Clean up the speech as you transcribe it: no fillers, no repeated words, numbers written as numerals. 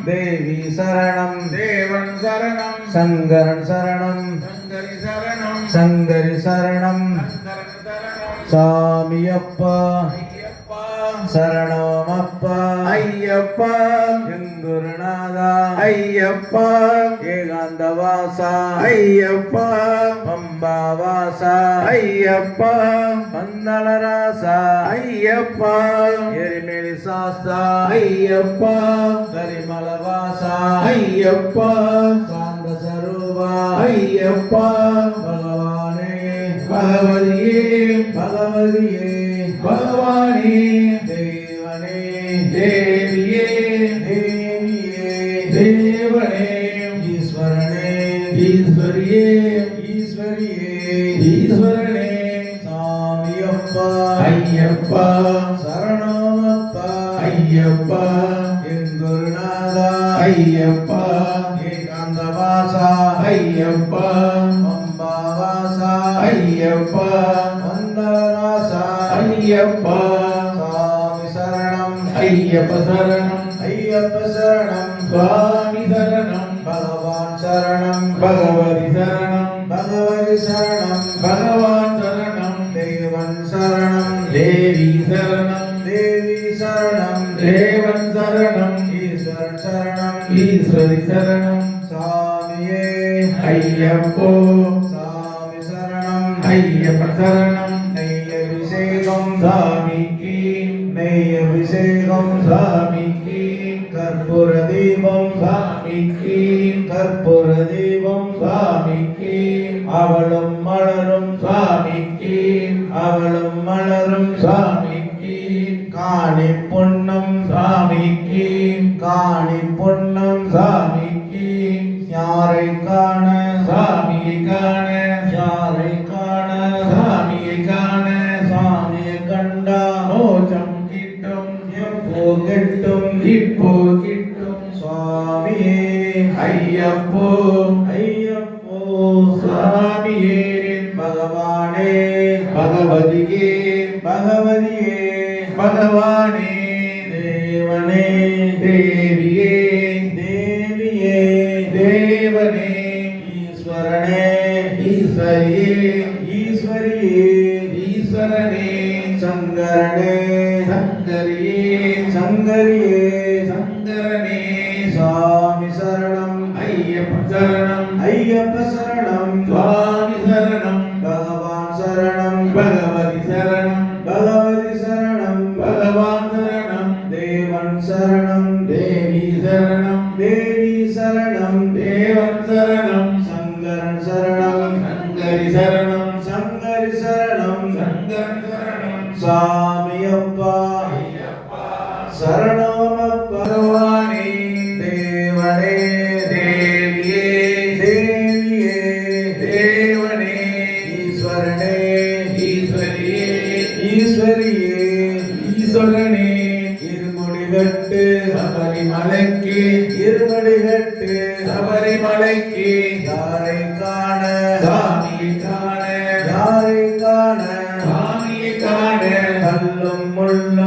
தேவி சரணம் தேவன் சரணம் சங்கரன் சரணம் சங்கரி சரணம் சங்கரி சரணம் சங்கரன் சரணம் சாமியப்பா ஐயப்பா சரணமப்பா ஐயப்பா எங்குருநாதா ஐயப்பா ஏகாந்தவாசா ஐயப்பா பம்பாவாசா ஐயப்பா பந்தளராசா ஐயப்பா எரிமேலி சாஸ்தா ஐயப்பா கரிமலவாசா ஐயப்பா சாந்த சரூபா ஐயப்பா பகவானே பகவதியே பகவதியே பகவானே தேவனே தேவியே தேவியே தேவனே ஈஸ்வரனே ஈஸ்வரியே ஈஸ்வரியே ஈஸ்வரனே சாமியப்பா ஐயப்பா சரணமப்பா ஐயப்பா எங்குருநாதா ஐயப்பா ஏகாந்தவாசா ஐயப்பா பம்பாவாசா ஐயப்பா வந்தராசா ஐயப்பா சாமி சரணம் ஐயப்ப சரணம் ஐயப்ப சரணம் சுவாமி சரணம் பகவான் சரணம் பகவதி சரணம் பகவதி சரணம் பகவான் சரணம் தேவன் சரணம் தேவி சரணம் தேவி சரணம் தேவன் சரணம் ஈஸ்வரன் சரணம் ஈஸ்வரி சரணம் சாமியே ஐயப்போ சாமி சரணம் ஐயப்ப சரணம் நெய் அபிஷேகம் சாமிக்கு நெய் அபிஷேகம் சாமிக்கு கற்பூர தீபம் சாமிக்கு கற்பூர தீபம் சாமிக்கு அவளும் மலரும் சாமிக்கு அவளும் மலரும் சாமிக்கு காணி பொன்னம் சாமிக்கு காணி பொன்னம் சாமிக்கு யாரை காண சாமியை காண யாரை காண சாமியை காண சாமியை கண்டா மோட்சம் கிட்டும் எப்போ கெட்டும் இப்போ கிட்டும் சுவாமியே ஐயப்போ ஐயப்போ சாமியே பகவானே பகவதியே பகவதியே பகவானே தேவனே தேவியே தேவியே தேவனே ஈஸ்வரனே ஈஸ்வரியே ஈஸ்வரியே ஈஸ்வரனே சங்கரனே சங்கரியே சங்கரியே சங்கரனே சாமி சரணம் ஐயப்ப சரணம் ஐயப்ப சரணம் சுவாமி சரணம் பகவான் சரணம் பகவதி சரணம் பகவதி சரணம் பகவான் சரணம் தேவன் சரணம் தேவி சரணம் தேவி சரணம் தேவன் சரணம் சங்கரன் சரணம் சங்கரி சரணம் சங்கரி சரணம் சங்கரன் சரணம் சாமியப்பா சரணமப்பா பகவானே தேவனே தேவியே தேவியே தேவனே ஈஸ்வரனே ஈஸ்வரியே ஈஸ்வரியே ஈஸ்வரனே இருமுடிகட்டு சபரிமலைக்கு இருமுடிகட்டு சபரிமலைக்கு யாரை காண சாமியை காண யாரை காண சாமியை காண கல்லும் முள்ளும்